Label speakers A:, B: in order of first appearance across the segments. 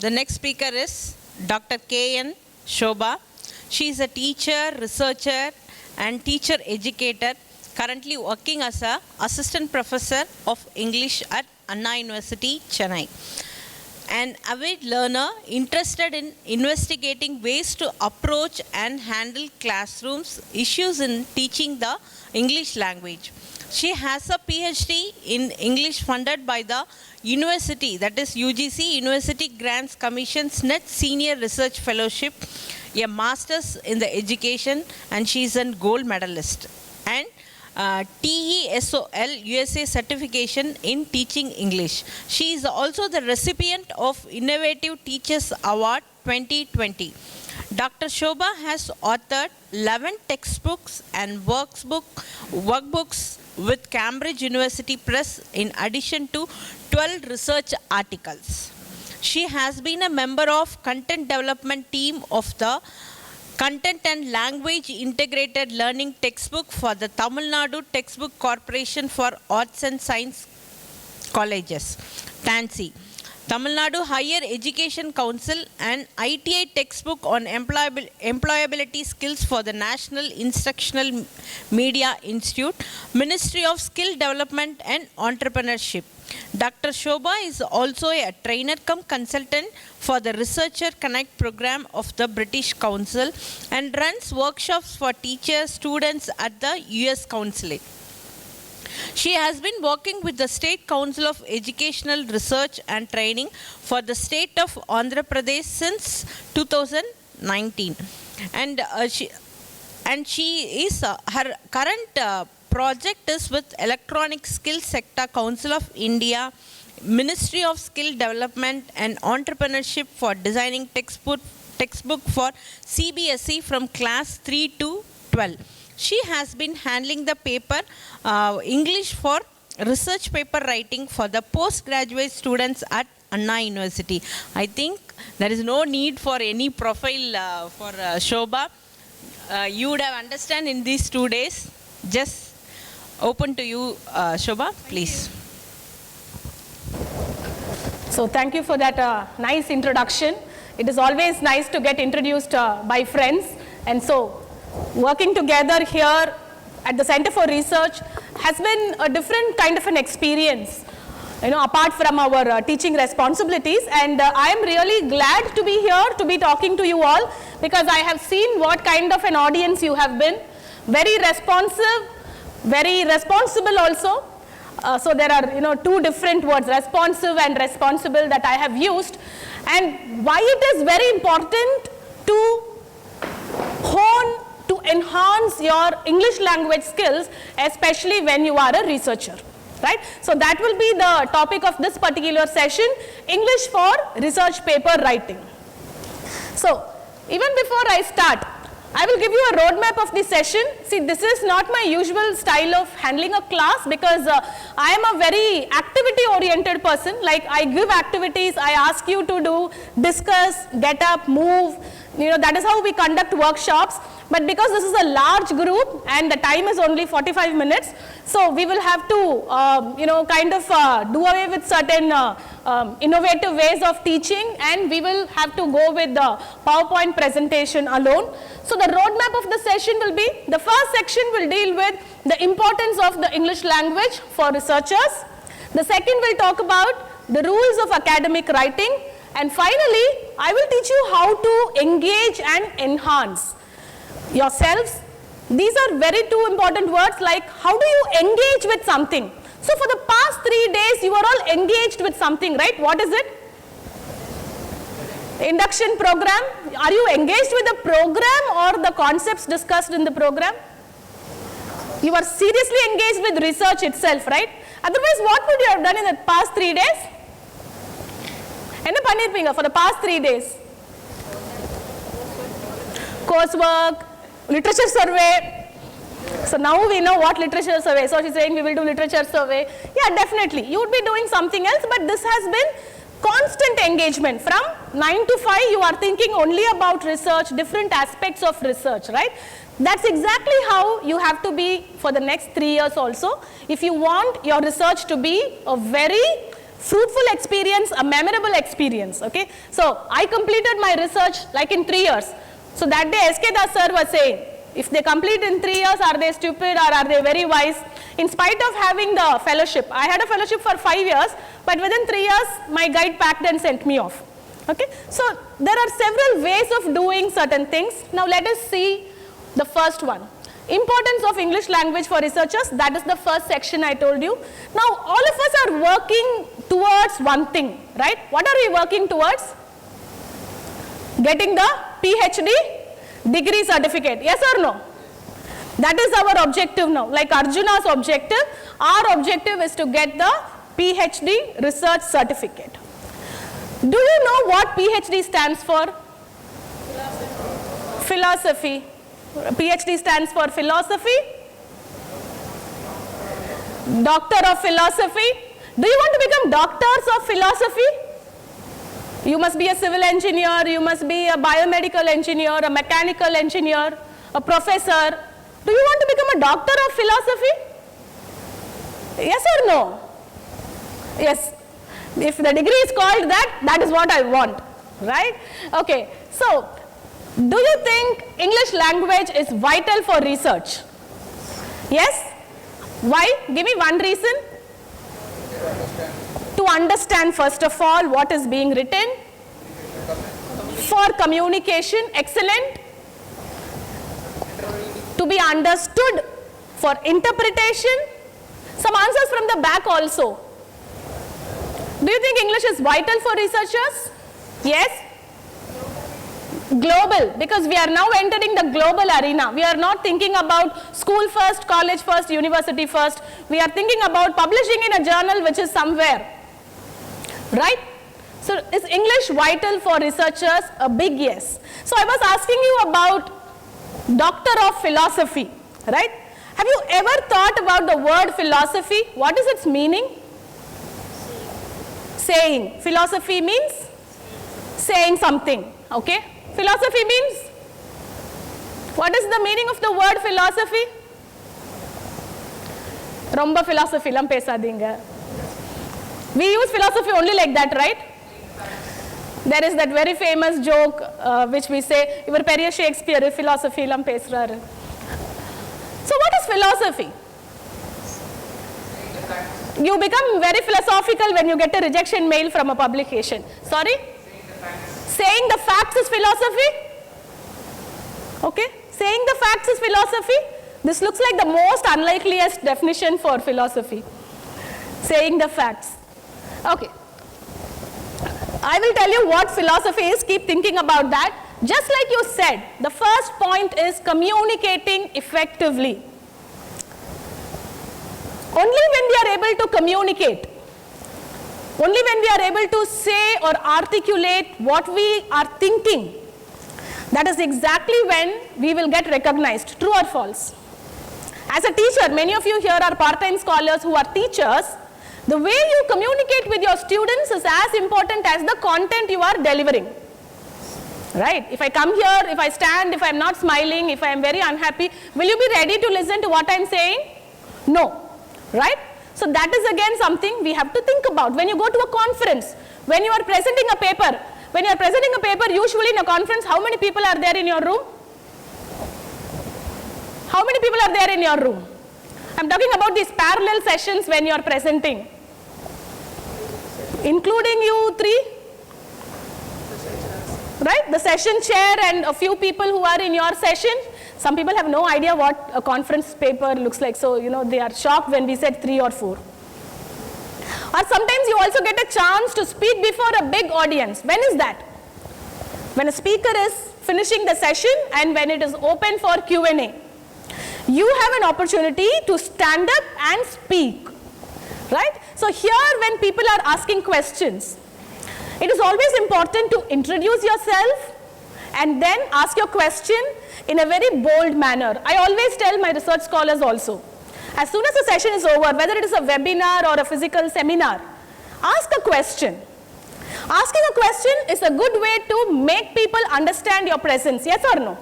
A: The next speaker is Dr. K.N. Shoba. She is a teacher, researcher, and teacher educator, currently working as an assistant professor of English at Anna University, Chennai. An avid learner interested in investigating ways to approach and handle classrooms issues in teaching the English language. She has a PhD in English funded by the university, that is UGC, University Grants Commission's Net Senior Research Fellowship, a master's in the education, and she is a gold medalist. And TESOL USA certification in teaching English. She is also the recipient of Innovative Teachers Award 2020. Dr. Shoba has authored 11 textbooks and workbooks with Cambridge University Press in addition to 12 research articles. She has been a member of content development team of the Content and Language Integrated Learning Textbook for the Tamil Nadu Textbook Corporation for Arts and Science Colleges, TANSI. Tamil Nadu Higher Education Council and ITI textbook on employability skills for the National Instructional Media Institute, Ministry of Skill Development and Entrepreneurship. Dr. Shoba is also a trainer cum consultant for the Researcher Connect program of the British Council and runs workshops for teachers, students at the US Consulate. She has been working with the State Council of Educational Research and Training for the state of Andhra Pradesh since 2019. And she is her current project is with Electronic Skills Sector Council of India, Ministry of Skill Development and Entrepreneurship for designing textbook for CBSE from class 3 to 12. She has been handling the paper English for research paper writing for the postgraduate students at Anna University. I think there is no need for any profile for Shoba. You would have understand in these 2 days. Just open to you, Shoba, please.
B: So thank you for that nice introduction. It is always nice to get introduced by friends, and so working together here at the Center for Research has been a different kind of an experience, apart from our teaching responsibilities. And I am really glad to be here to be talking to you all, because I have seen what kind of an audience you have been. Very responsive, very responsible also. So there are two different words, responsive and responsible, that I have used. And why it is very important to hone, to enhance your English language skills, especially when you are a researcher, right? So that will be the topic of this particular session, English for research paper writing. So even before I start, I will give you a roadmap of the session. See, this is not my usual style of handling a class, because I am a very activity oriented person. Like, I give activities, I ask you to discuss, get up, move. That is how we conduct workshops. But because this is a large group and the time is only 45 minutes, so we will have to, do away with certain innovative ways of teaching, and we will have to go with the PowerPoint presentation alone. So the roadmap of the session will be, the first section will deal with the importance of the English language for researchers. The second will talk about the rules of academic writing. And finally, I will teach you how to engage and enhance yourselves. These are very two important words, like how do you engage with something. So for the past 3 days, you are all engaged with something, right? What is it? Induction program. Are you engaged with the program or the concepts discussed in the program? You are seriously engaged with research itself, right? Otherwise, what would you have done in the past 3 days? For the past 3 days? Coursework, literature survey. So now we know what literature survey. So she's saying we will do literature survey. Yeah, definitely. You would be doing something else, but this has been constant engagement. From 9 to 5, you are thinking only about research, different aspects of research, right? That's exactly how you have to be for the next 3 years also. If you want your research to be a very fruitful experience, a memorable experience, okay? So I completed my research like in 3 years. So that day SK Das sir was saying, if they complete in 3 years, are they stupid or are they very wise? In spite of having the fellowship, I had a fellowship for 5 years, but within 3 years, my guide packed and sent me off, okay? So there are several ways of doing certain things. Now let us see the first one. Importance of English language for researchers, that is the first section I told you. Now all of us are working towards one thing, right? What are we working towards? Getting the PhD degree certificate, yes or no? That is our objective now. Like Arjuna's objective, our objective is to get the PhD research certificate. Do you know what PhD stands for? Philosophy. PhD stands for philosophy. Doctor of philosophy. Do you want to become doctors of philosophy? You must be a civil engineer, you must be a biomedical engineer, a mechanical engineer, a professor. Do you want to become a doctor of philosophy? Yes or no? Yes. If the degree is called that, that is what I want, right? Okay. So, do you think English language is vital for research? Yes? Why? Give me one reason. To understand first of all what is being written. For communication, excellent. To be understood, for interpretation. Some answers from the back also. Do you think English is vital for researchers? Yes? Global, because we are now entering the global arena. We are not thinking about school first, college first, university first. We are thinking about publishing in a journal which is somewhere. Right? So is English vital for researchers? A big yes. So I was asking you about Doctor of Philosophy, right? Have you ever thought about the word philosophy? What is its meaning? Saying. Philosophy means saying something, okay? Philosophy means, what is the meaning of the word philosophy? Romba philosophy lam pesadinga. We use philosophy only like that, right? There is that very famous joke which we say, "Ivar periya Shakespeare philosophy lam pesraru." So what is philosophy? You become very philosophical when you get a rejection mail from a publication. Sorry? Saying the facts is philosophy? Okay. Saying the facts is philosophy? This looks like the most unlikeliest definition for philosophy. Saying the facts. Okay. I will tell you what philosophy is. Keep thinking about that. Just like you said, the first point is communicating effectively. Only when we are able to communicate, only when we are able to say or articulate what we are thinking, that is exactly when we will get recognized. True or false? As a teacher, many of you here are part-time scholars who are teachers. The way you communicate with your students is as important as the content you are delivering. Right? If I come here, if I stand, if I am not smiling, if I am very unhappy, will you be ready to listen to what I am saying? No. Right? So that is again something we have to think about. When you go to a conference, when you are presenting a paper, usually in a conference, how many people are there in your room? How many people are there in your room? I am talking about these parallel sessions when you are presenting. Including you three? Right? The session chair and a few people who are in your session. Some people have no idea what a conference paper looks like. So, they are shocked when we said 3 or 4. Or sometimes you also get a chance to speak before a big audience. When is that? When a speaker is finishing the session and when it is open for Q&A. You have an opportunity to stand up and speak. Right? So here when people are asking questions, it is always important to introduce yourself and then ask your question in a very bold manner. I always tell my research scholars also, as soon as the session is over, whether it is a webinar or a physical seminar, ask a question. Asking a question is a good way to make people understand your presence, yes or no?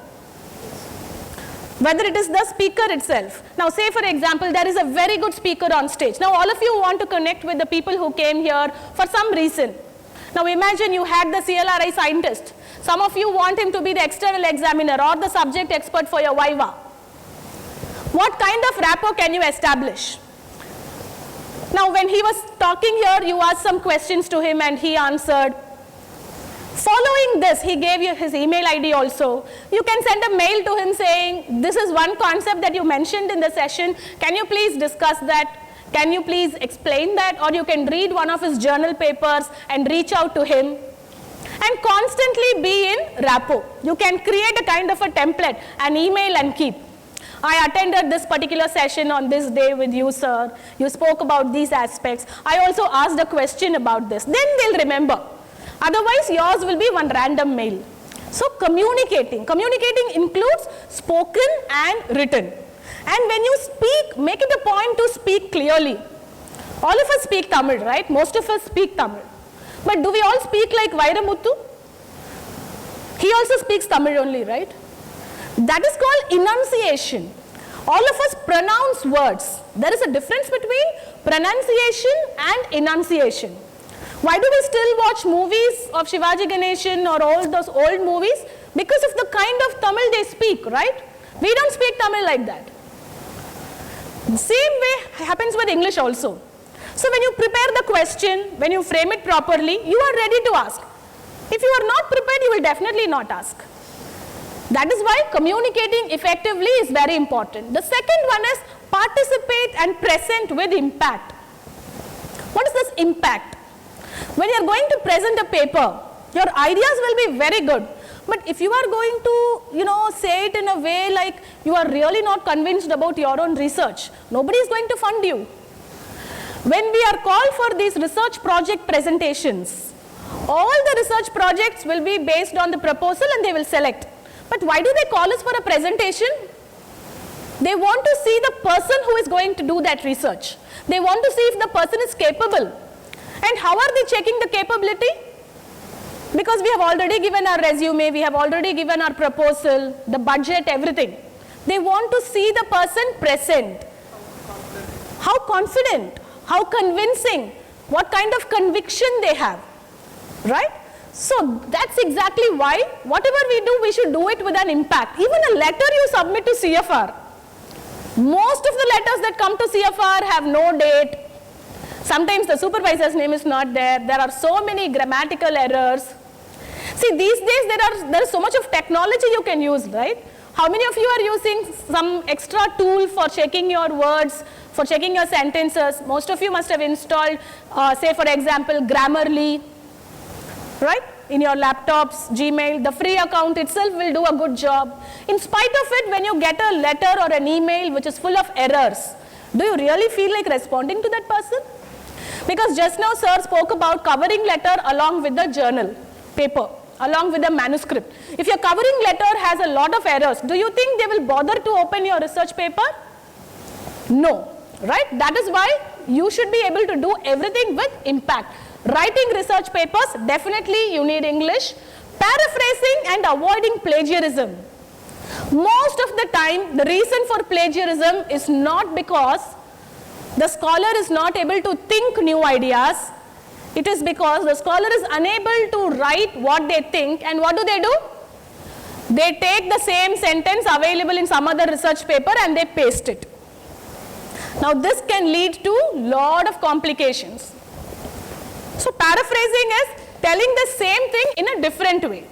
B: whether it is the speaker itself. Now say for example, there is a very good speaker on stage. Now all of you want to connect with the people who came here for some reason. Now imagine you had the CLRI scientist. Some of you want him to be the external examiner or the subject expert for your Viva. What kind of rapport can you establish? Now when he was talking here, you asked some questions to him and he answered. Following this, he gave you his email ID also. You can send a mail to him saying, this is one concept that you mentioned in the session. Can you please discuss that? Can you please explain that? Or you can read one of his journal papers and reach out to him. And constantly be in rapport. You can create a kind of a template, an email and keep. I attended this particular session on this day with you, sir. You spoke about these aspects. I also asked a question about this. Then they'll remember. Otherwise, yours will be one random mail. So communicating. Communicating includes spoken and written. And when you speak, make it a point to speak clearly. All of us speak Tamil, right? Most of us speak Tamil. But do we all speak like Vairamuthu? He also speaks Tamil only, right? That is called enunciation. All of us pronounce words. There is a difference between pronunciation and enunciation. Why do we still watch movies of Shivaji Ganeshan or all those old movies? Because of the kind of Tamil they speak, right? We don't speak Tamil like that. The same way happens with English also. So when you prepare the question, when you frame it properly, you are ready to ask. If you are not prepared, you will definitely not ask. That is why communicating effectively is very important. The second one is participate and present with impact. What is this impact? When you are going to present a paper, your ideas will be very good. But if you are going to, say it in a way like you are really not convinced about your own research, nobody is going to fund you. When we are called for these research project presentations, all the research projects will be based on the proposal and they will select. But why do they call us for a presentation? They want to see the person who is going to do that research. They want to see if the person is capable. And how are they checking the capability? Because we have already given our resume, we have already given our proposal, the budget, everything. They want to see the person present. How confident, how convincing, what kind of conviction they have, right? So that's exactly why whatever we do, we should do it with an impact. Even a letter you submit to CFR. Most of the letters that come to CFR have no date. Sometimes the supervisor's name is not there. There are so many grammatical errors. See, these days there is so much of technology you can use, right? How many of you are using some extra tool for checking your words, for checking your sentences? Most of you must have installed, say for example, Grammarly, right? In your laptops, Gmail, the free account itself will do a good job. In spite of it, when you get a letter or an email which is full of errors, do you really feel like responding to that person? Because just now sir spoke about covering letter along with the journal paper, along with the manuscript. If your covering letter has a lot of errors, do you think they will bother to open your research paper? No, right? That is why you should be able to do everything with impact. Writing research papers, definitely you need English. Paraphrasing and avoiding plagiarism. Most of the time, the reason for plagiarism is not because the scholar is not able to think new ideas. It is because the scholar is unable to write what they think, and what do? They take the same sentence available in some other research paper and they paste it. Now this can lead to lot of complications. So paraphrasing is telling the same thing in a different way.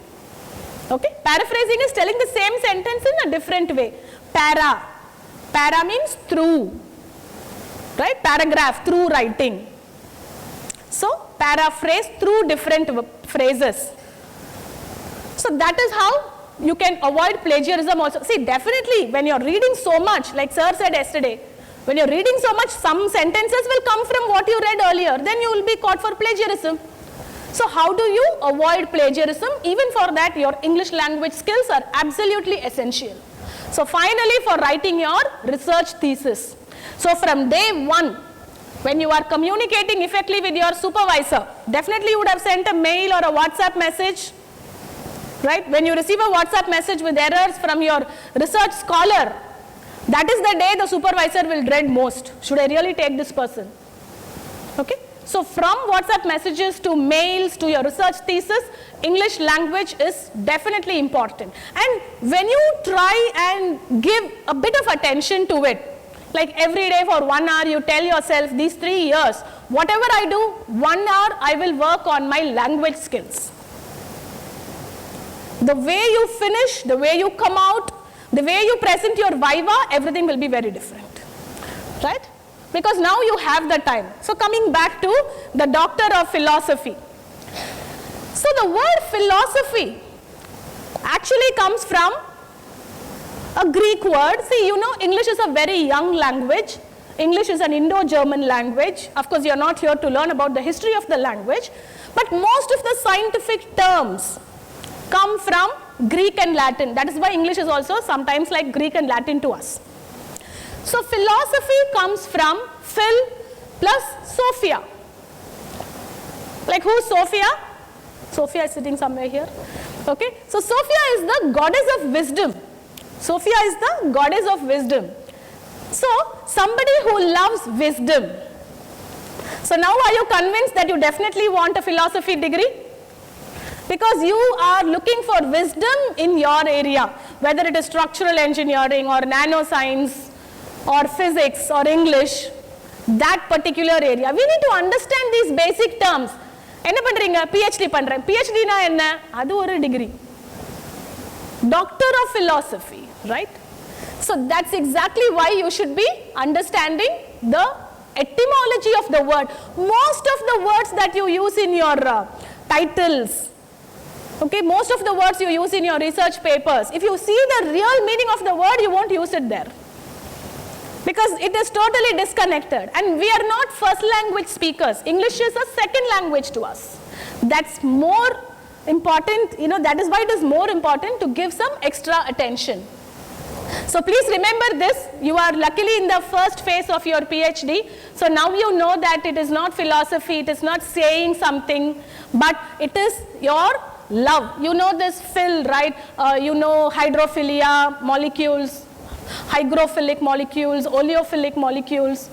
B: Okay? Paraphrasing is telling the same sentence in a different way. Para means through. Right? Paragraph, through writing. So paraphrase through different phrases. So that is how you can avoid plagiarism also. See, definitely when you are reading so much, like sir said yesterday, when you are reading so much, some sentences will come from what you read earlier, then you will be caught for plagiarism. So how do you avoid plagiarism? Even for that, your English language skills are absolutely essential. So finally, for writing your research thesis. So from day one, when you are communicating effectively with your supervisor, definitely you would have sent a mail or a WhatsApp message. right? When you receive a WhatsApp message with errors from your research scholar, that is the day the supervisor will dread most. Should I really take this person? Okay? So from WhatsApp messages to mails to your research thesis, English language is definitely important. And when you try and give a bit of attention to it, like every day for 1 hour you tell yourself these 3 years, whatever I do, 1 hour I will work on my language skills. The way you finish, the way you come out, the way you present your viva, everything will be very different, right? Because now you have the time. So coming back to the doctor of philosophy. So the word philosophy actually comes from a Greek word. See, you know, English is a very young language. English is an Indo-German language. Of course, you are not here to learn about the history of the language, but most of the scientific terms come from Greek and Latin. That is why English is also sometimes like Greek and Latin to us. So philosophy comes from phil plus Sophia. Like who's Sophia? Sophia is sitting somewhere here. Okay, so Sophia is the goddess of wisdom. Sophia is the goddess of wisdom. So somebody who loves wisdom. So now are you convinced that you definitely want a philosophy degree? Because you are looking for wisdom in your area, whether it is structural engineering or nanoscience or physics or English, that particular area. We need to understand these basic terms. என்ன பண்றீங்க? PhD பண்றேன். PhD னா என்ன? அது ஒரு degree. Doctor of philosophy, right? So that's exactly why you should be understanding the etymology of the word. Most of the words that you use in your titles, okay, most of the words you use in your research papers, if you see the real meaning of the word, you won't use it there. Because it is totally disconnected. And we are not first language speakers. English is a second language to us. That's more important, you know, that is why it is more important to give some extra attention. So please remember this, you are luckily in the first phase of your PhD. So now you know that it is not philosophy, it is not saying something, but it is your love. You know this phil, right? You know hydrophilia, molecules, hygrophilic molecules, oleophilic molecules.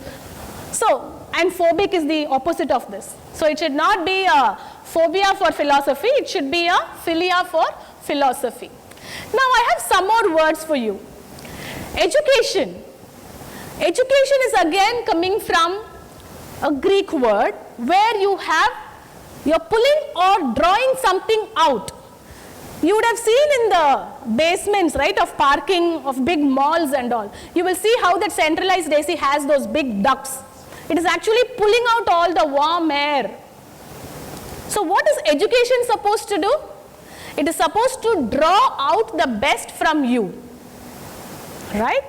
B: So, and phobic is the opposite of this. So it should not be a phobia for philosophy, it should be a philia for philosophy. Now I have some more words for you. Education. Education is again coming from a Greek word where you're pulling or drawing something out. You would have seen in the basements, right, of parking, of big malls and all. You will see how that centralized AC has those big ducts. It is actually pulling out all the warm air. So what is education supposed to do? It is supposed to draw out the best from you, right?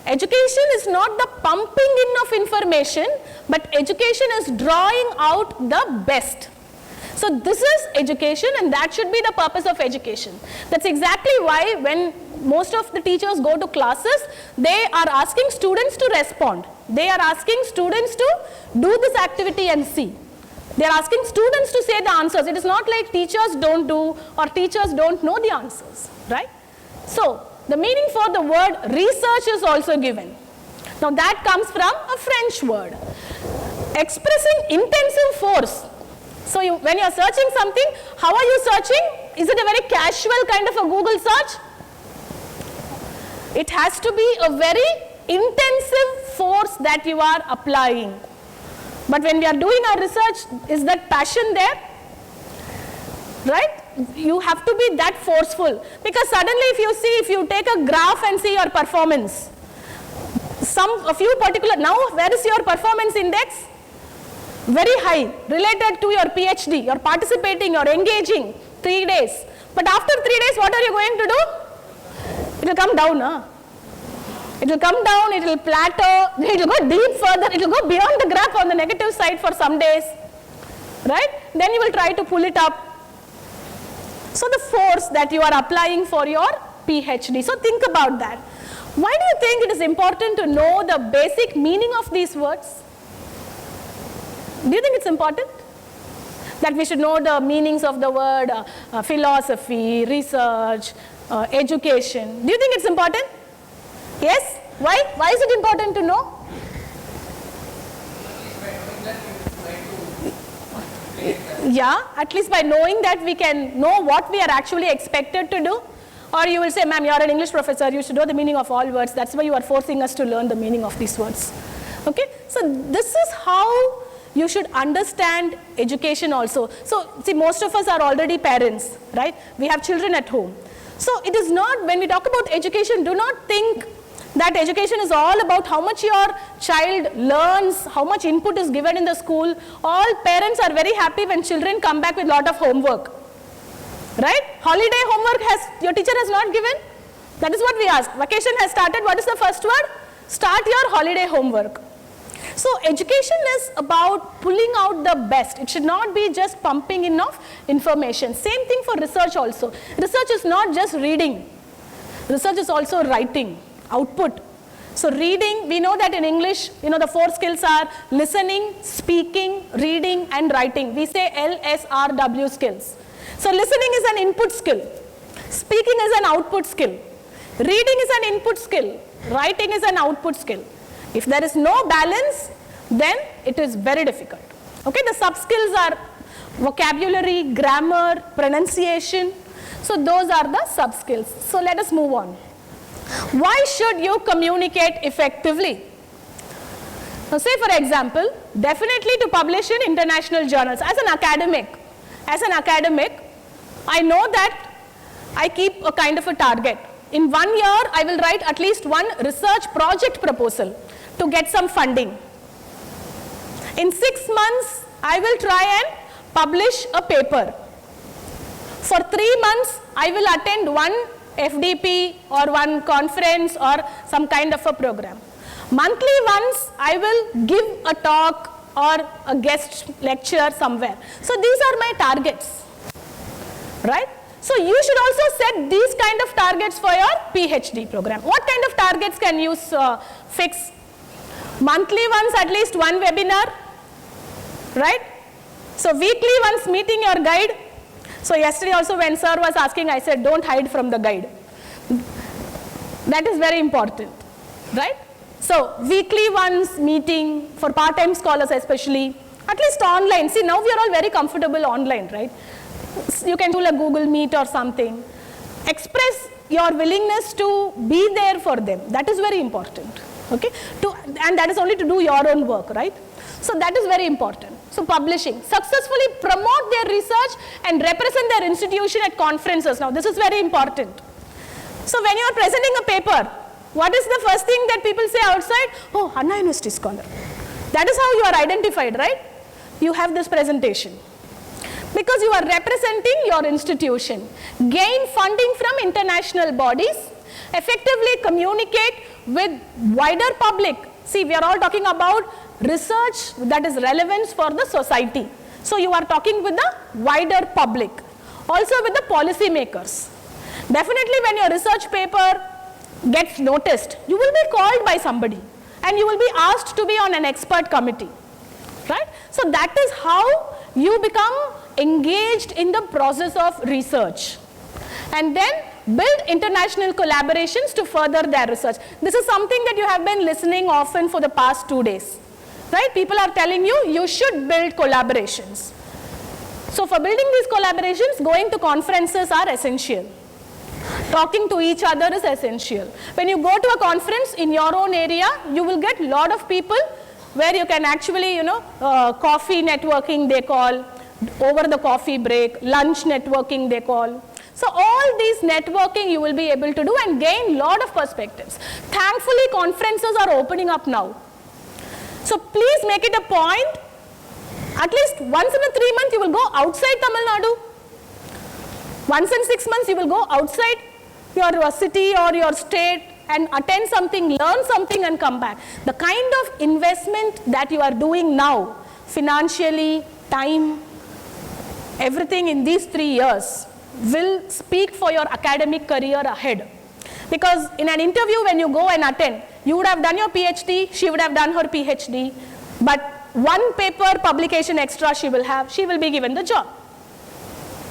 B: Education is not the pumping in of information, but education is drawing out the best. So this is education, and that should be the purpose of education. That's exactly why when most of the teachers go to classes, they are asking students to respond. They are asking students to do this activity and see. They are asking students to say the answers. It is not like teachers don't do or teachers don't know the answers, right? So the meaning for the word research is also given. Now that comes from a French word. Expressing intensive force. So when you are searching something, how are you searching? Is it a very casual kind of a Google search? It has to be a very intensive force that you are applying. But when we are doing our research, is that passion there? Right? You have to be that forceful. Because suddenly if you take a graph and see your performance, a few particular, now where is your performance index? Very high, related to your PhD. You're participating, you're engaging 3 days. But after 3 days, what are you going to do? It will come down, huh? It will come down, it will plateau, it will go deep further, it will go beyond the graph on the negative side for some days, right? Then you will try to pull it up. So the force that you are applying for your PhD. So think about that. Why do you think it is important to know the basic meaning of these words? Do you think it's important? That we should know the meanings of the word philosophy, research, education. Do you think it's important? Yes? Why? Why is it important to know? Yeah, at least by knowing that we can know what we are actually expected to do. Or you will say, ma'am, you are an English professor, you should know the meaning of all words. That's why you are forcing us to learn the meaning of these words. Okay? So this is how you should understand education also. So see, most of us are already parents, right? We have children at home. So it is not, when we talk about education, do not think that education is all about how much your child learns, how much input is given in the school. All parents are very happy when children come back with a lot of homework. Right? Holiday homework your teacher has not given? That is what we ask. Vacation has started. What is the first word? Start your holiday homework. So education is about pulling out the best. It should not be just pumping in of information. Same thing for research also. Research is not just reading. Research is also writing, output. So reading, we know that in English, the 4 skills are listening, speaking, reading, and writing. We say LSRW skills. So listening is an input skill. Speaking is an output skill. Reading is an input skill. Writing is an output skill. If there is no balance, then it is very difficult. Okay, the sub-skills are vocabulary, grammar, pronunciation. So those are the sub-skills. So let us move on. Why should you communicate effectively? Now say for example, definitely to publish in international journals. As an academic, I know that I keep a kind of a target. In 1 year, I will write at least 1 research project proposal to get some funding. In 6 months, I will try and publish a paper. For 3 months, I will attend 1 FDP or 1 conference or some kind of a program. Monthly once, I will give a talk or a guest lecture somewhere. So these are my targets, right? So you should also set these kind of targets for your PhD program. What kind of targets can you fix? Monthly once, at least 1 webinar, right? So weekly once meeting your guide. So yesterday also when sir was asking, I said don't hide from the guide. That is very important, right? So weekly once meeting for part-time scholars especially, at least online. See, now we are all very comfortable online, right? You can do a Google Meet or something. Express your willingness to be there for them. That is very important, okay? And that is only to do your own work, right? So that is very important. So publishing, successfully promote their research and represent their institution at conferences. Now this is very important. So when you are presenting a paper, what is the first thing that people say outside? Oh, Anna University scholar. That is how you are identified, right? You have this presentation. Because you are representing your institution. Gain funding from international bodies. Effectively communicate with wider public. See, we are all talking about research that is relevant for the society. So you are talking with the wider public. Also with the policy makers. Definitely when your research paper gets noticed, you will be called by somebody and you will be asked to be on an expert committee, right? So that is how you become engaged in the process of research. And then build international collaborations to further their research. This is something that you have been listening often for the past 2 days, right? People are telling you, you should build collaborations. So for building these collaborations, going to conferences are essential. Talking to each other is essential. When you go to a conference in your own area, you will get a lot of people where you can actually, coffee networking they call, over the coffee break, lunch networking they call. So all these networking you will be able to do and gain a lot of perspectives. Thankfully, conferences are opening up now. So please make it a point, at least once in a 3 months you will go outside Tamil Nadu. Once in 6 months you will go outside your city or your state and attend something, learn something and come back. The kind of investment that you are doing now, financially, time, everything in these 3 years will speak for your academic career ahead. Because in an interview when you go and attend, you would have done your PhD, she would have done her PhD, but one paper publication extra she will have, she will be given the job.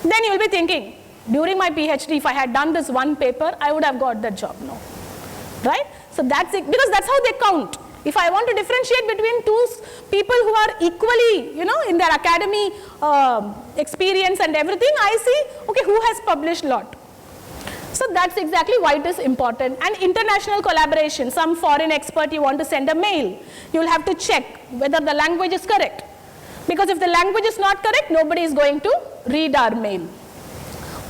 B: Then you will be thinking, during my PhD, if I had done this one paper, I would have got that job. No. Right? So that's it, because that's how they count. If I want to differentiate between two people who are equally, in their academy experience and everything, I see, okay, who has published lot. So that's exactly why it is important. And international collaboration, some foreign expert you want to send a mail, you will have to check whether the language is correct. Because if the language is not correct, nobody is going to read our mail.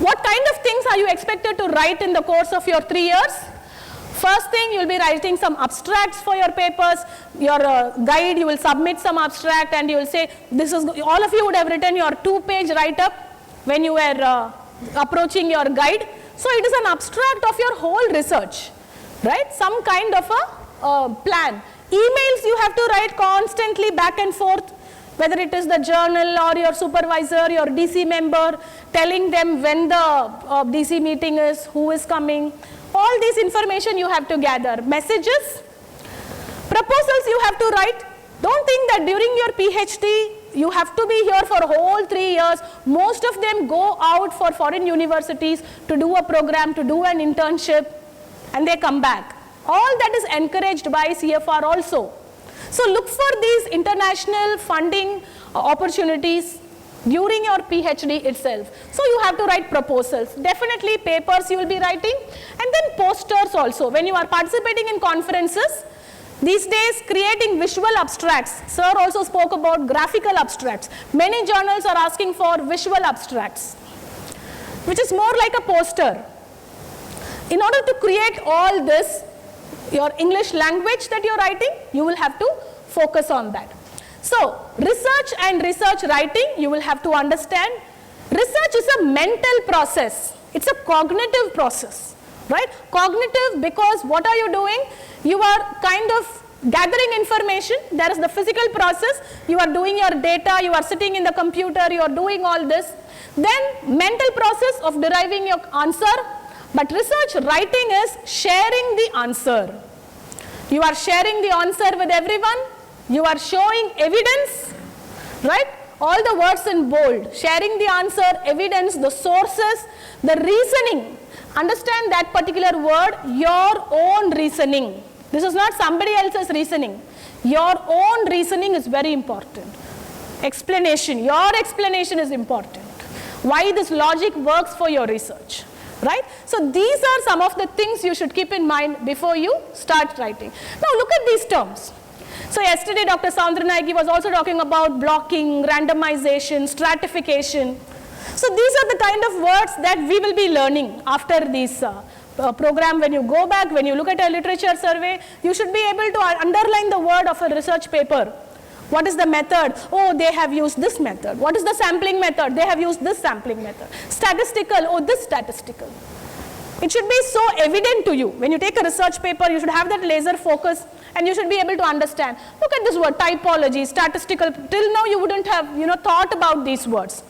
B: What kind of things are you expected to write in the course of your 3 years? First thing, you will be writing some abstracts for your papers. Your guide, you will submit some abstract and you will say, this is, all of you would have written your 2-page write-up when you were approaching your guide. So it is an abstract of your whole research, right? Some kind of a plan. Emails you have to write constantly back and forth, whether it is the journal or your supervisor, your DC member, telling them when the DC meeting is, who is coming. All this information you have to gather. Messages, proposals you have to write. Don't think that during your PhD, you have to be here for a whole 3 years. Most of them go out for foreign universities to do a program, to do an internship, and they come back. All that is encouraged by CFR also. So look for these international funding opportunities during your PhD itself. So you have to write proposals. Definitely papers you will be writing, and then posters also. When you are participating in conferences, these days creating visual abstracts. Sir also spoke about graphical abstracts. Many journals are asking for visual abstracts, which is more like a poster. In order to create all this, your English language that you are writing, you will have to focus on that. So research and research writing, you will have to understand. Research is a mental process. It's a cognitive process, right? Cognitive, because what are you doing? You are kind of gathering information. There is the physical process. You are doing your data. You are sitting in the computer. You are doing all this. Then mental process of deriving your answer. But research writing is sharing the answer. You are sharing the answer with everyone. You are showing evidence, right? All the words in bold. Sharing the answer, evidence, the sources, the reasoning. Understand that particular word, your own reasoning. This is not somebody else's reasoning. Your own reasoning is very important. Explanation, your explanation is important. Why this logic works for your research, right? So these are some of the things you should keep in mind before you start writing. Now look at these terms. So yesterday Dr. Saundranayake was also talking about blocking, randomization, stratification. So these are the kind of words that we will be learning after this program. When you go back, when you look at a literature survey, you should be able to underline the word of a research paper. What is the method? Oh, they have used this method. What is the sampling method? They have used this sampling method. Statistical, oh, this statistical. It should be so evident to you. When you take a research paper, you should have that laser focus and you should be able to understand. Look at this word, typology, statistical. Till now you wouldn't have thought about these words.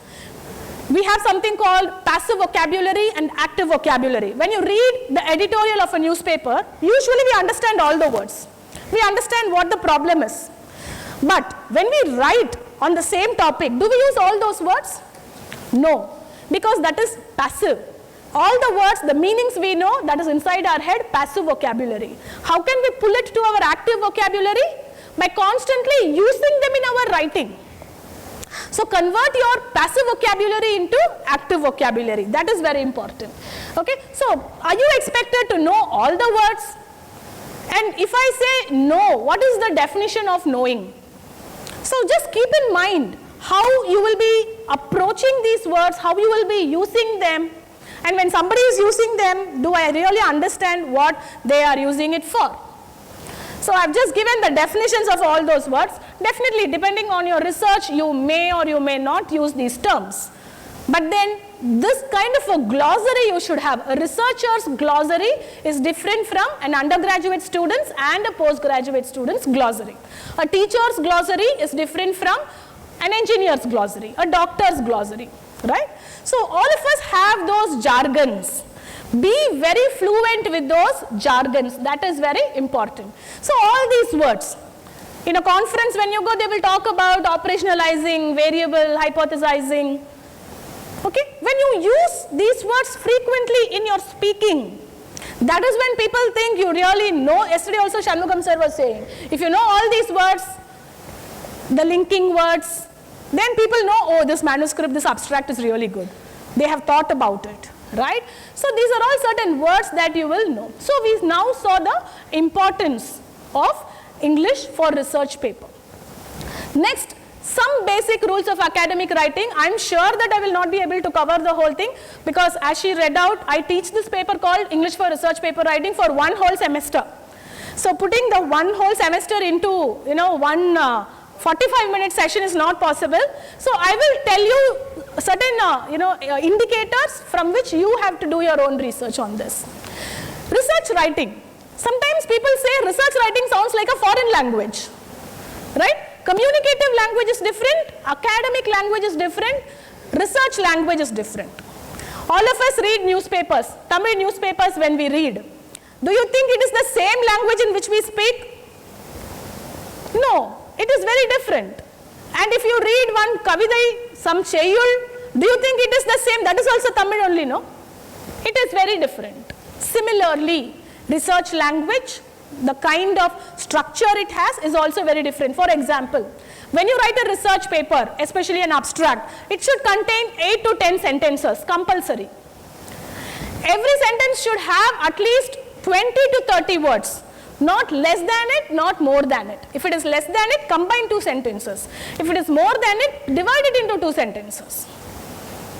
B: We have something called passive vocabulary and active vocabulary. When you read the editorial of a newspaper, usually we understand all the words. We understand what the problem is. But when we write on the same topic, do we use all those words? No, because that is passive. All the words, the meanings we know, that is inside our head, passive vocabulary. How can we pull it to our active vocabulary? By constantly using them in our writing. So convert your passive vocabulary into active vocabulary. That is very important. Okay, so are you expected to know all the words? And if I say no, what is the definition of knowing? So just keep in mind how you will be approaching these words, how you will be using them. And when somebody is using them, do I really understand what they are using it for? So I've just given the definitions of all those words. Definitely, depending on your research, you may or you may not use these terms. But then this kind of a glossary you should have. A researcher's glossary is different from an undergraduate student's and a postgraduate student's glossary. A teacher's glossary is different from an engineer's glossary, a doctor's glossary, right? So all of us have those jargons. Be very fluent with those jargons. That is very important. So all these words, In a conference when you go, they will talk about operationalizing, variable, hypothesizing. Okay? When you use these words frequently in your speaking, that is when people think you really know. Yesterday also Shanmugam sir was saying, if you know all these words, the linking words, then people know, oh, this manuscript, this abstract is really good. They have thought about it, right? So these are all certain words that you will know. So we now saw the importance of English for research paper. Next, some basic rules of academic writing. I'm sure that I will not be able to cover the whole thing because as she read out, I teach this paper called English for Research Paper Writing for one whole semester. So putting the one whole semester into, one 45-minute session is not possible. So I will tell you certain, indicators from which you have to do your own research on this. Research writing. Sometimes people say research writing sounds like a foreign language, right? Communicative language is different, academic language is different, research language is different. All of us read newspapers, Tamil newspapers when we read. Do you think it is the same language in which we speak? No, it is very different. And if you read one kavidai, some cheyul, do you think it is the same? That is also Tamil only, no? It is very different. Similarly, research language, the kind of structure it has is also very different. For example, when you write a research paper, especially an abstract, it should contain 8 to 10 sentences, compulsory. Every sentence should have at least 20 to 30 words, not less than it, not more than it. If it is less than it, combine 2 sentences. If it is more than it, divide it into 2 sentences,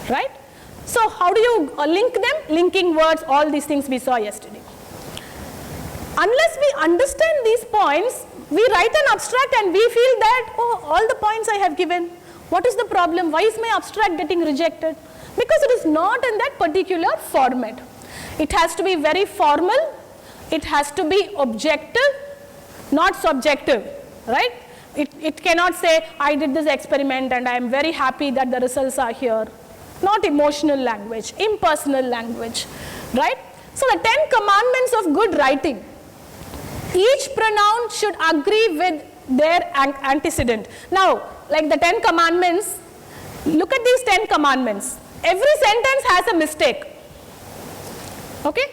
B: right? So how do you link them? Linking words, all these things we saw yesterday. Unless we understand these points, we write an abstract and we feel that, oh, all the points I have given, what is the problem? Why is my abstract getting rejected? Because it is not in that particular format. It has to be very formal, it has to be objective, not subjective, right? It cannot say, I did this experiment and I am very happy that the results are here. Not emotional language, impersonal language, right? So the 10 commandments of good writing. Each pronoun should agree with their antecedent. Now, like the 10 commandments, look at these 10 commandments. Every sentence has a mistake. Okay?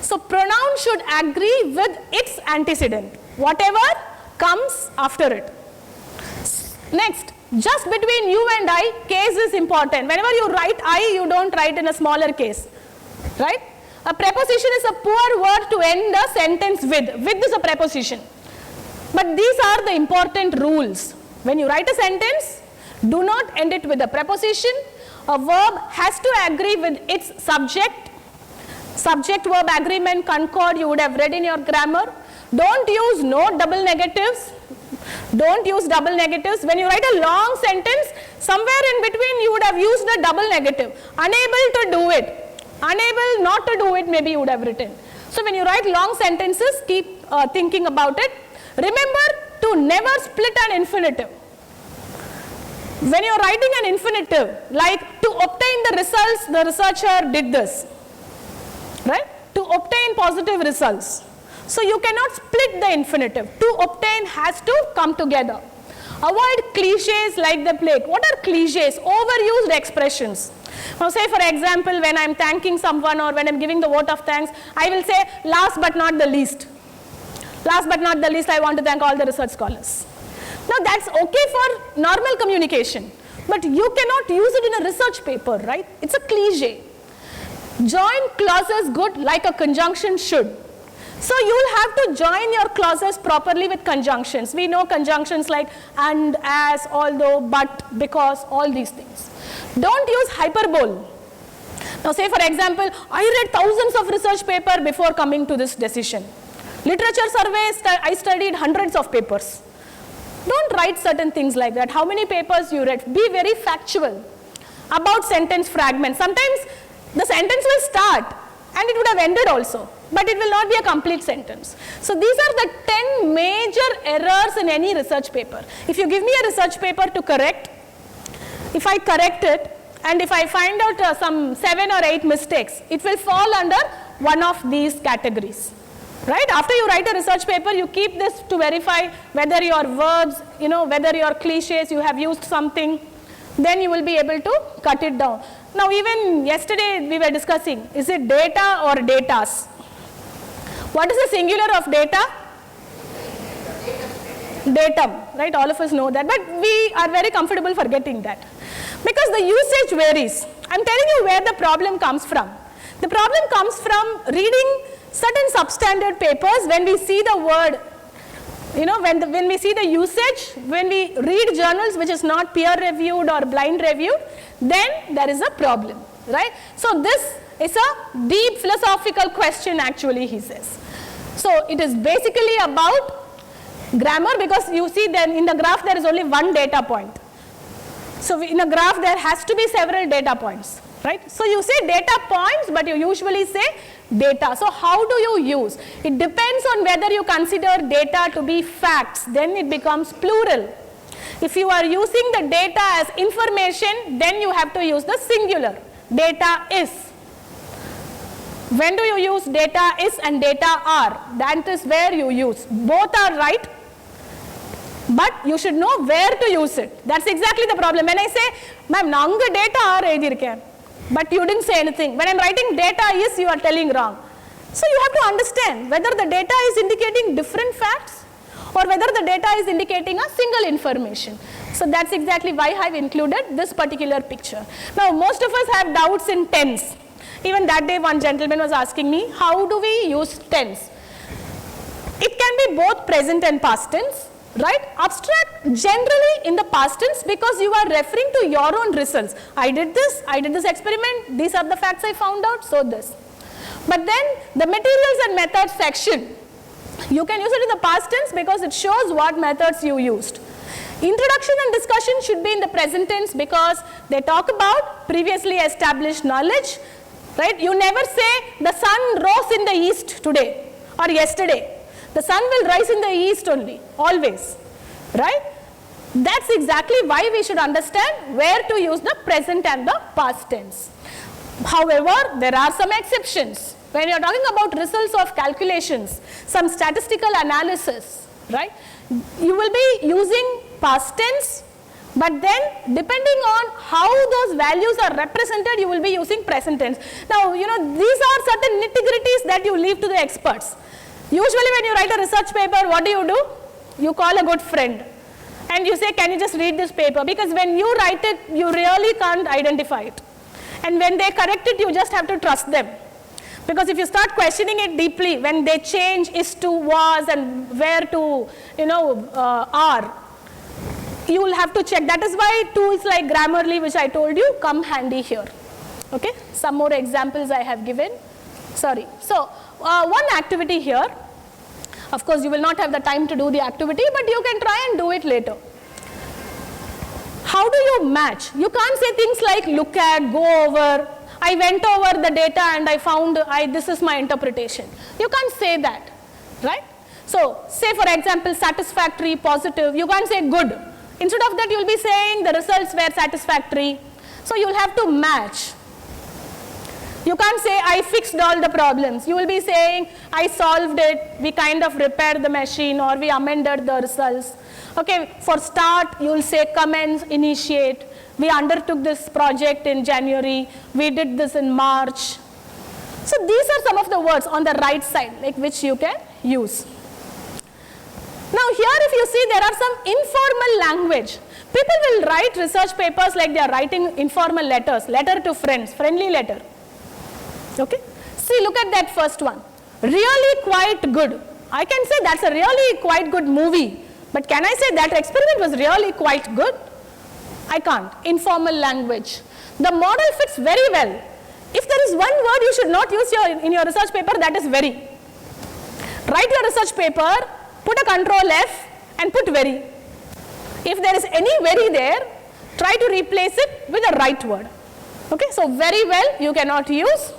B: So pronoun should agree with its antecedent, whatever comes after it. Next, just between you and I, case is important. Whenever you write I, you don't write in a smaller case, right? A preposition is a poor word to end a sentence with. With is a preposition. But these are the important rules. When you write a sentence, do not end it with a preposition. A verb has to agree with its subject. Subject-verb agreement, concord, you would have read in your grammar. Don't use no double negatives. Don't use double negatives. When you write a long sentence, somewhere in between you would have used a double negative. Unable to do it. Unable not to do it, maybe you would have written. So when you write long sentences, keep thinking about it. Remember to never split an infinitive. When you are writing an infinitive, like to obtain the results, the researcher did this, right? To obtain positive results. So you cannot split the infinitive. To obtain has to come together. Avoid cliches like the plague. What are cliches? Overused expressions. Now say for example, when I am thanking someone or when I am giving the vote of thanks, I will say last but not the least. Last but not the least, I want to thank all the research scholars. Now that's okay for normal communication, but you cannot use it in a research paper, right? It's a cliche. Join clauses good like a conjunction should. So you will have to join your clauses properly with conjunctions. We know conjunctions like and, as, although, but, because, all these things. Don't use hyperbole. Now say for example, I read thousands of research papers before coming to this decision. Literature surveys, I studied hundreds of papers. Don't write certain things like that. How many papers you read? Be very factual about sentence fragments. Sometimes the sentence will start and it would have ended also, but it will not be a complete sentence. So these are the 10 major errors in any research paper. If you give me a research paper to correct, if I correct it and if I find out some 7 or 8 mistakes, it will fall under one of these categories. Right? After you write a research paper, you keep this to verify whether your verbs, whether your cliches, you have used something, then you will be able to cut it down. Now, even yesterday we were discussing, is it data or datas? What is the singular of data? Datum, right? All of us know that, but we are very comfortable forgetting that. Because the usage varies. I'm telling you where the problem comes from. The problem comes from reading certain substandard papers when we see the word, when we see the usage, when we read journals which is not peer reviewed or blind reviewed, then there is a problem, right? So this is a deep philosophical question actually, he says. So it is basically about grammar, because you see then in the graph there is only one data point. So in a graph there has to be several data points, right? So you say data points, but you usually say data. So how do you use? It depends on whether you consider data to be facts, then it becomes plural. If you are using the data as information, then you have to use the singular. Data is. When do you use data is and data are? That is where you use. Both are right, but you should know where to use it. That's exactly the problem. When I say, ma'am, nanga data are edhirken, but you didn't say anything. When I'm writing data is, you are telling wrong. So you have to understand whether the data is indicating different facts or whether the data is indicating a single information. So that's exactly why I've included this particular picture. Now, most of us have doubts in tense. Even that day one gentleman was asking me, how do we use tense? It can be both present and past tense, right? Abstract generally in the past tense because you are referring to your own results. I did this experiment, these are the facts I found out, so this. But then the materials and methods section, you can use it in the past tense because it shows what methods you used. Introduction and discussion should be in the present tense because they talk about previously established knowledge. Right? You never say the sun rose in the east today or yesterday. The sun will rise in the east only, always. Right? That's exactly why we should understand where to use the present and the past tense. However, there are some exceptions. When you are talking about results of calculations, some statistical analysis, right? You will be using past tense, but then depending on how those values are represented, you will be using present tense. Now, these are certain nitty-gritties that you leave to the experts. Usually when you write a research paper, what do? You call a good friend and you say, can you just read this paper? Because when you write it, you really can't identify it. And when they correct it, you just have to trust them. Because if you start questioning it deeply, when they change is to was and where to, are, you will have to check. That is why tools like Grammarly, which I told you, come handy here. Okay, some more examples I have given. Sorry. So, one activity here. Of course, you will not have the time to do the activity, but you can try and do it later. How do you match? You can't say things like look at, go over. I went over the data and I found this is my interpretation. You can't say that, right? So, say for example, satisfactory, positive, you can't say good. Instead of that, you will be saying the results were satisfactory. So, you will have to match. You can't say I fixed all the problems. You will be saying I solved it, we kind of repaired the machine or we amended the results. Okay, for start, you will say commence, initiate. We undertook this project in January, we did this in March. So these are some of the words on the right side, like which you can use. Now here if you see there are some informal language. People will write research papers like they are writing informal letters, letter to friends, friendly letter. Okay, see look at that first one, really quite good. I can say that's a really quite good movie, but can I say that experiment was really quite good? I can't. Informal language. The model fits very well. If there is one word you should not use in your research paper, that is very. Write your research paper, put a control F and put very. If there is any very there, try to replace it with the right word. Okay, so very well you cannot use.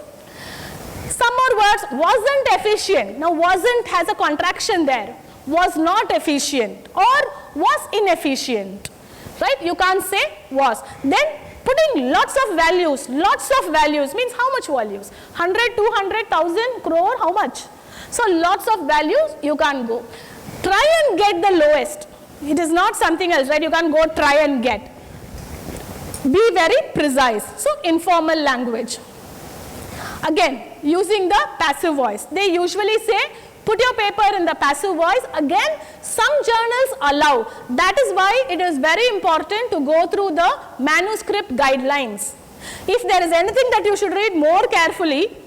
B: Some more words, wasn't efficient. Now wasn't has a contraction there. Was not efficient or was inefficient. Right? You can't say was. Then putting lots of values means how much values? 100, 200, 1000, crore, how much? So lots of values you can go. Try and get the lowest. It is not something else, right? You can go try and get. Be very precise. So informal language. Again, using the passive voice. They usually say, put your paper in the passive voice. Again, some journals allow. That is why it is very important to go through the manuscript guidelines. If there is anything that you should read more carefully,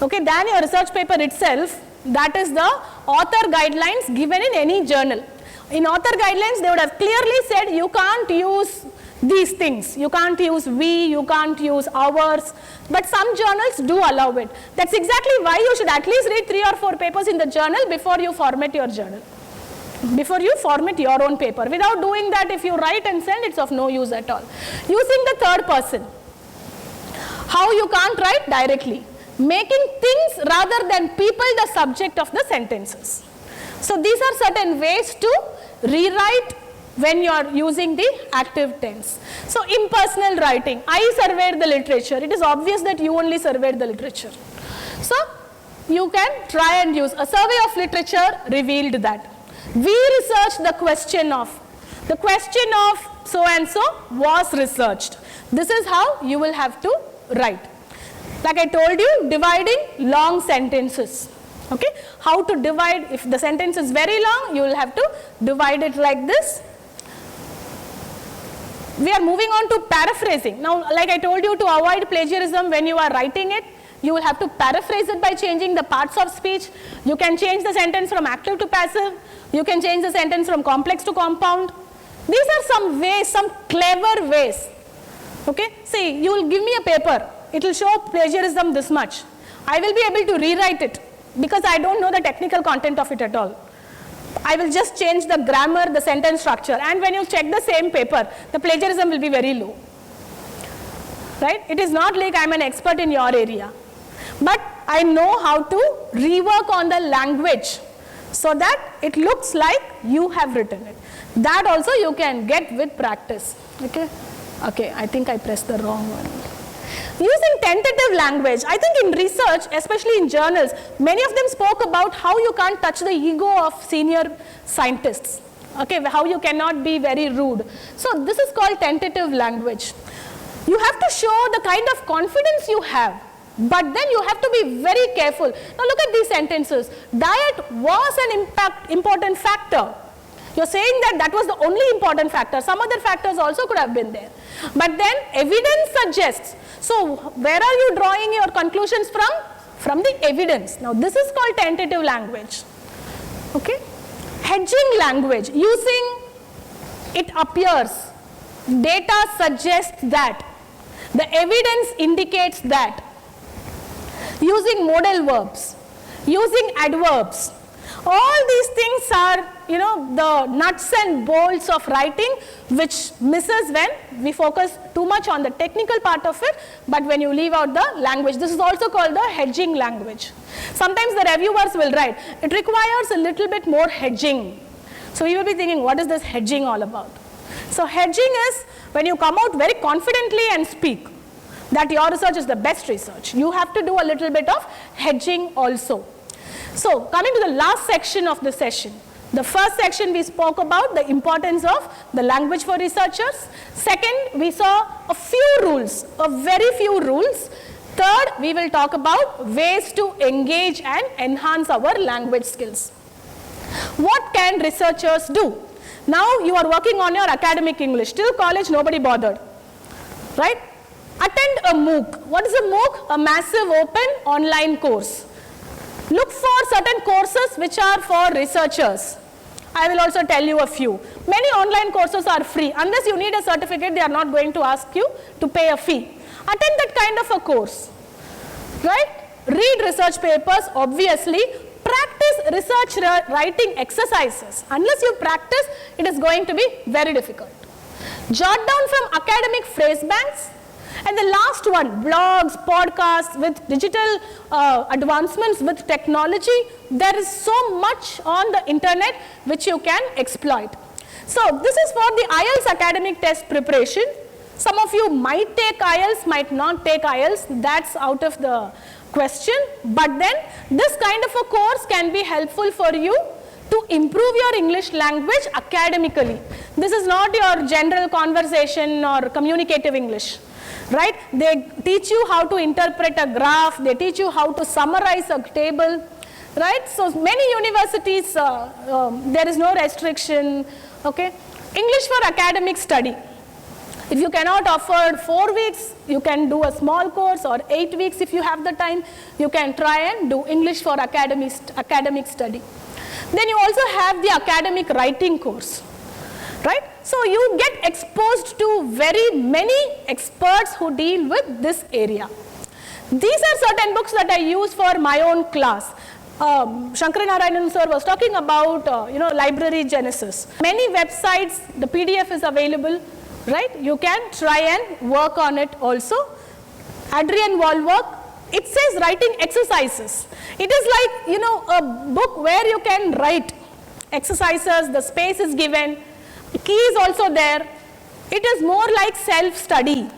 B: okay, than your research paper itself, that is the author guidelines given in any journal. In author guidelines, they would have clearly said you can't use these things. You can't use we, you can't use ours, but some journals do allow it. That's exactly why you should at least read 3 or 4 papers in the journal before you format your journal, before you format your own paper. Without doing that, if you write and send, it's of no use at all. Using the third person. How you can't write directly. Making things rather than people the subject of the sentences. So these are certain ways to rewrite when you are using the active tense. So impersonal writing, I surveyed the literature. It is obvious that you only surveyed the literature. So you can try and use a survey of literature revealed that. We researched the question of. The question of so and so was researched. This is how you will have to write. Like I told you, dividing long sentences. Okay, how to divide, if the sentence is very long, you will have to divide it like this. We are moving on to paraphrasing. Now, like I told you, to avoid plagiarism when you are writing it, you will have to paraphrase it by changing the parts of speech. You can change the sentence from active to passive. You can change the sentence from complex to compound. These are some ways, some clever ways. Okay, see, you will give me a paper. It will show plagiarism this much. I will be able to rewrite it because I don't know the technical content of it at all. I will just change the grammar, the sentence structure, and when you check the same paper, the plagiarism will be very low. Right? It is not like I am an expert in your area, but I know how to rework on the language so that it looks like you have written it. That also you can get with practice. Okay? Okay, I think I pressed the wrong one. Using tentative language, I think in research, especially in journals, many of them spoke about how you can't touch the ego of senior scientists, okay, how you cannot be very rude. So this is called tentative language. You have to show the kind of confidence you have, but then you have to be very careful. Now look at these sentences. Diet was an important factor. You're saying that that was the only important factor. Some other factors also could have been there. But then evidence suggests. So where are you drawing your conclusions from? From the evidence. Now this is called tentative language. Okay? Hedging language. Using it appears. Data suggests that. The evidence indicates that. Using modal verbs. Using adverbs. All these things are, the nuts and bolts of writing, which misses when we focus too much on the technical part of it, but when you leave out the language. This is also called the hedging language. Sometimes the reviewers will write, it requires a little bit more hedging. So you will be thinking, what is this hedging all about? So hedging is when you come out very confidently and speak that your research is the best research. You have to do a little bit of hedging also. So coming to the last section of the session. The first section we spoke about the importance of the language for researchers. Second, we saw a few rules, a very few rules. Third, we will talk about ways to engage and enhance our language skills. What can researchers do? Now you are working on your academic English. Till college, nobody bothered, right? Attend a MOOC. What is a MOOC? A massive open online course. Look for certain courses which are for researchers. I will also tell you a few. Many online courses are free. Unless you need a certificate, they are not going to ask you to pay a fee. Attend that kind of a course, right? Read research papers, obviously. Practice research writing exercises. Unless you practice, it is going to be very difficult. Jot down from academic phrase banks. And the last one, blogs, podcasts, with digital advancements with technology, there is so much on the internet which you can exploit. So this is for the IELTS academic test preparation. Some of you might take IELTS, might not take IELTS. That's out of the question, but then this kind of a course can be helpful for you to improve your English language academically. This is not your general conversation or communicative English, right? They teach you how to interpret a graph, they teach you how to summarize a table, right? So many universities, there is no restriction, okay? English for academic study. If you cannot afford 4 weeks, you can do a small course, or 8 weeks if you have the time, you can try and do English for academic study. Then you also have the academic writing course, right? So you get exposed to very many experts who deal with this area. These are certain books that I use for my own class. Shankaranarayanan sir was talking about, library genesis. Many websites, the PDF is available, right? You can try and work on it also. Adrian Wallwork, it says writing exercises. It is like, a book where you can write exercises, the space is given, the key is also there. It is more like self-study.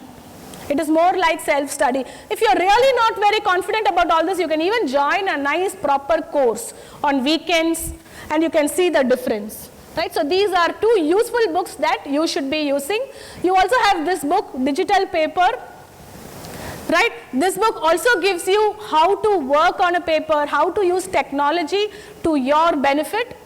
B: It is more like self-study. If you are really not very confident about all this, you can even join a nice proper course on weekends and you can see the difference. Right? So these are 2 useful books that you should be using. You also have this book, Digital Paper. Right? This book also gives you how to work on a paper, how to use technology to your benefit.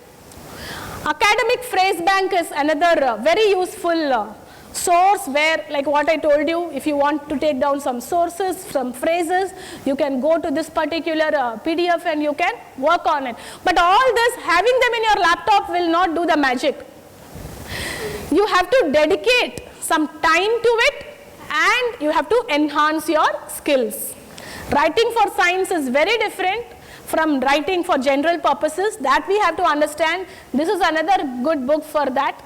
B: Academic Phrase Bank is another very useful source where, like what I told you, if you want to take down some sources, some phrases, you can go to this particular PDF and you can work on it. But all this, having them in your laptop will not do the magic. You have to dedicate some time to it and you have to enhance your skills. Writing for science is very different from writing for general purposes. That we have to understand. This is another good book for that.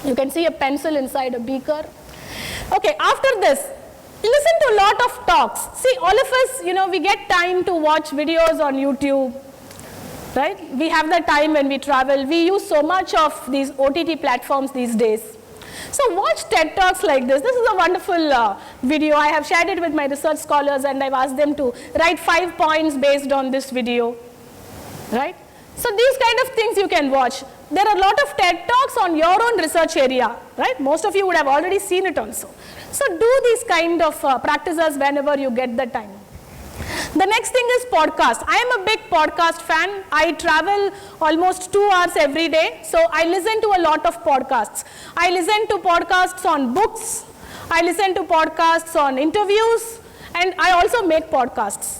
B: You can see a pencil inside a beaker. Okay, after this, listen to a lot of talks. See, all of us, we get time to watch videos on YouTube, right? We have the time when we travel. We use so much of these OTT platforms these days. So watch TED Talks like this. This is a wonderful video. I have shared it with my research scholars and I've asked them to write 5 points based on this video, right? So these kind of things you can watch. There are a lot of TED Talks on your own research area, right? Most of you would have already seen it also. So do these kind of practices whenever you get the time. The next thing is podcast. I am a big podcast fan. I travel almost 2 hours every day, so I listen to a lot of podcasts. I listen to podcasts on books. I listen to podcasts on interviews, and I also make podcasts,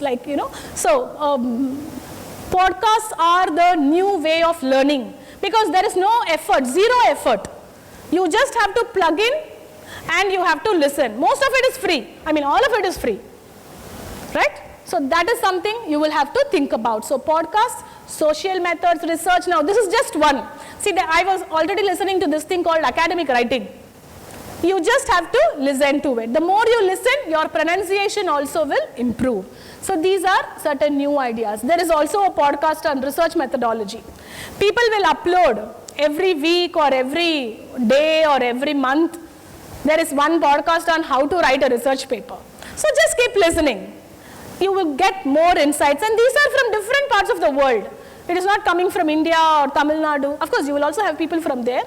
B: podcasts are the new way of learning because there is no effort, 0 effort. You just have to plug in and you have to listen. Most of it is free. All of it is free, right? So that is something you will have to think about. So podcasts, social methods, research. Now this is just one. See, I was already listening to this thing called academic writing. You just have to listen to it. The more you listen, your pronunciation also will improve. So these are certain new ideas. There is also a podcast on research methodology. People will upload every week or every day or every month. There is one podcast on how to write a research paper. So just keep listening. You will get more insights, and these are from different parts of the world. It is not coming from India or Tamil Nadu. Of course, you will also have people from there.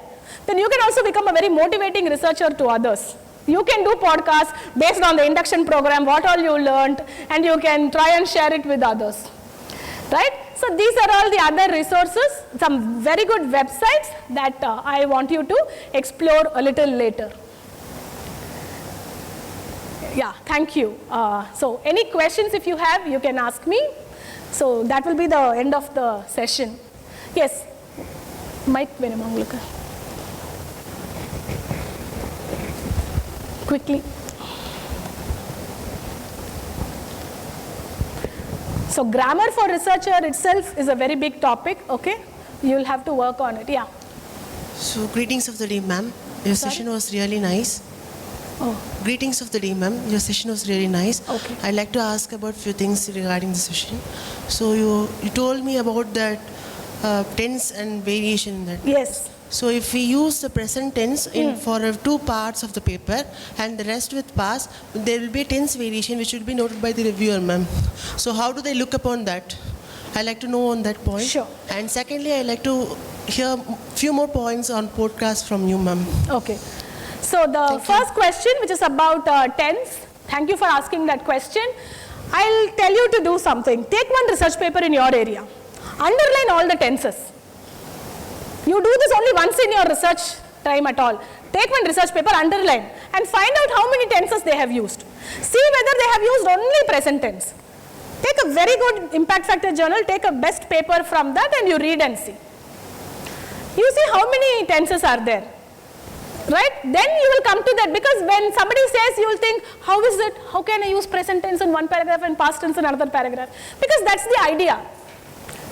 B: Then you can also become a very motivating researcher to others. You can do podcasts based on the induction program, what all you learned, and you can try and share it with others. Right? So these are all the other resources, some very good websites that I want you to explore a little later. Yeah, thank you. So any questions if you have, you can ask me. So that will be the end of the session. Yes, Mike Venemangluka. Quickly. So grammar for researcher itself is a very big topic, okay? You will have to work on it, yeah.
C: So greetings of the day, ma'am. Your session was really nice.
B: Oh.
C: Greetings of the day, ma'am. Your session was really nice.
B: Okay.
C: I'd like to ask about a few things regarding the session. So you told me about that tense and variation in that.
B: Yes.
C: So if we use the present tense for two parts of the paper and the rest with past, there will be a tense variation which will be noted by the reviewer, ma'am. So how do they look upon that? I like to know on that point.
B: Sure.
C: And secondly, I like to hear few more points on podcast from you, ma'am.
B: Okay. So the first question, which is about tense, thank you for asking that question. I'll tell you to do something. Take one research paper in your area. Underline all the tenses. You do this only once in your research time at all. Take one research paper, underline, and find out how many tenses they have used. See whether they have used only present tense. Take a very good impact factor journal, take a best paper from that and you read and see. You see how many tenses are there. Right? Then you will come to that, because when somebody says, you will think, how is it? How can I use present tense in one paragraph and past tense in another paragraph? Because that's the idea.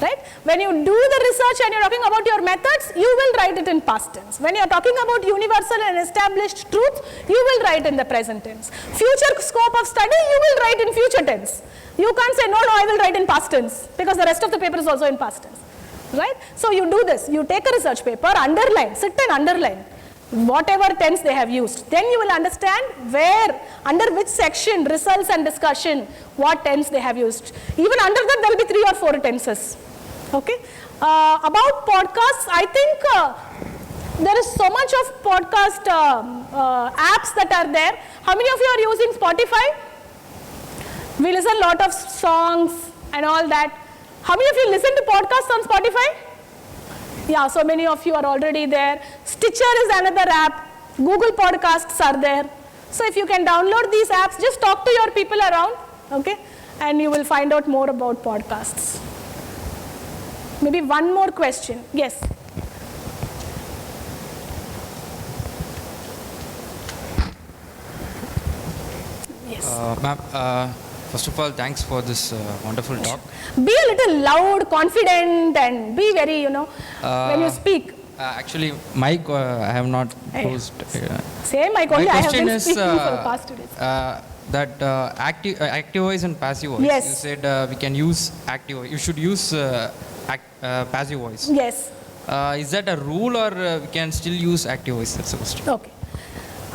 B: Right? When you do the research and you're talking about your methods, you will write it in past tense. When you're talking about universal and established truth, you will write in the present tense. Future scope of study, you will write in future tense. You can't say, no, I will write in past tense, because the rest of the paper is also in past tense. Right? So you do this. You take a research paper, underline, sit and underline whatever tense they have used. Then you will understand where, under which section, results and discussion, what tense they have used. Even under that, there will be 3 or 4 tenses. Okay. About podcasts, I think there is so much of podcast apps that are there. How many of you are using Spotify? We listen a lot of songs and all that. How many of you listen to podcasts on Spotify? Yeah, so many of you are already there. Stitcher is another app. Google Podcasts are there. So if you can download these apps, just talk to your people around, okay? And you will find out more about podcasts. Maybe one more question. Yes. Yes.
D: Ma'am, first of all, thanks for this wonderful talk.
B: Be a little loud, confident, and be very, when you speak.
D: Actually, mic, I have not closed.
B: Same mic only, I have been speaking for the past 2 days.
D: That active voice and passive voice.
B: Yes.
D: You said we can use active voice. You should use passive voice.
B: Yes.
D: Is that a rule, or we can still use active voice? That's the question.
B: Okay.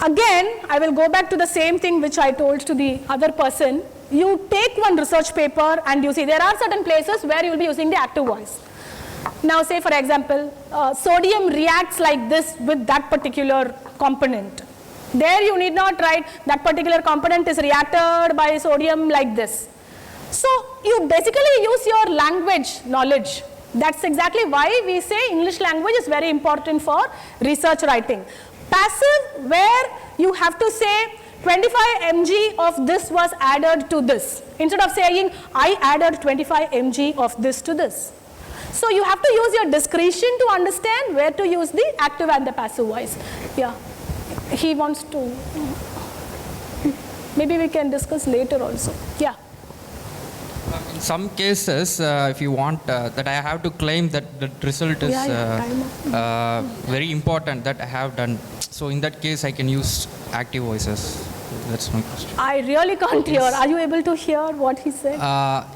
B: Again, I will go back to the same thing which I told to the other person. You take one research paper and you see there are certain places where you will be using the active voice. Now say for example, sodium reacts like this with that particular component. There you need not write that particular component is reacted by sodium like this. So you basically use your language knowledge. That's exactly why we say English language is very important for research writing. Passive, where you have to say 25 mg of this was added to this, instead of saying I added 25 mg of this to this. So you have to use your discretion to understand where to use the active and the passive voice. Yeah, he wants to, maybe we can discuss later also. Yeah.
D: In some cases, if you want that I have to claim that the result is very important that I have done. So in that case, I can use active voices. That's my question.
B: I really can't hear. Are you able to hear what he said?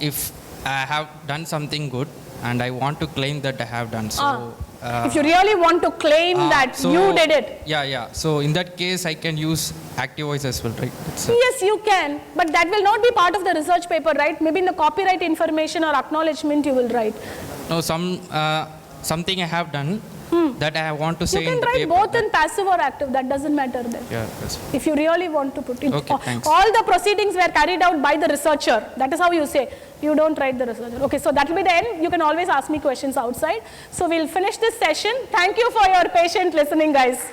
D: If I have done something good and I want to claim that I have done so.
B: If you really want to claim that you did it.
D: Yeah. So in that case, I can use active voice as well, right?
B: Yes, you can. But that will not be part of the research paper, right? Maybe in the copyright information or acknowledgement you will write.
D: No, something I have done that I want to say
B: you can
D: in the
B: write
D: paper.
B: both in passive or active. That doesn't matter then.
D: Yeah, that's fine.
B: If you really want to put it.
D: Okay, thanks.
B: All the proceedings were carried out by the researcher. That is how you say. You don't write the researcher. Okay, so that will be the end. You can always ask me questions outside. So we'll finish this session. Thank you for your patient listening, guys.